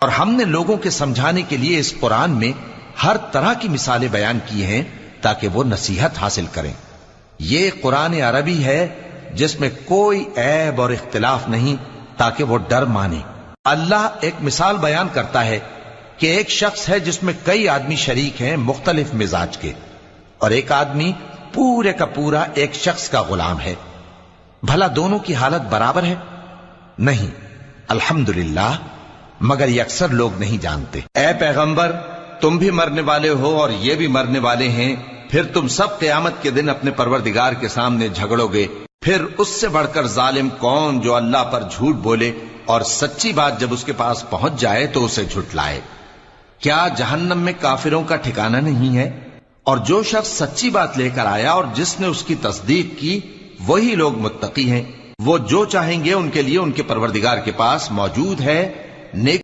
اور ہم نے لوگوں کے سمجھانے کے لیے اس قرآن میں ہر طرح کی مثالیں بیان کی ہیں تاکہ وہ نصیحت حاصل کریں۔ یہ قرآن عربی ہے جس میں کوئی عیب اور اختلاف نہیں تاکہ وہ ڈر مانے۔ اللہ ایک مثال بیان کرتا ہے کہ ایک شخص ہے جس میں کئی آدمی شریک ہیں مختلف مزاج کے، اور ایک آدمی پورے کا پورا ایک شخص کا غلام ہے۔ بھلا دونوں کی حالت برابر ہے؟ نہیں، الحمدللہ، مگر یہ اکثر لوگ نہیں جانتے۔ اے پیغمبر، تم بھی مرنے والے ہو اور یہ بھی مرنے والے ہیں، پھر تم سب قیامت کے دن اپنے پروردگار کے سامنے جھگڑو گے۔ پھر اس سے بڑھ کر ظالم کون جو اللہ پر جھوٹ بولے اور سچی بات جب اس کے پاس پہنچ جائے تو اسے جھٹلائے۔ کیا جہنم میں کافروں کا ٹھکانہ نہیں ہے؟ اور جو شخص سچی بات لے کر آیا اور جس نے اس کی تصدیق کی، وہی لوگ متقی ہیں۔ وہ جو چاہیں گے ان کے لیے ان کے پروردگار کے پاس موجود ہے۔ نیک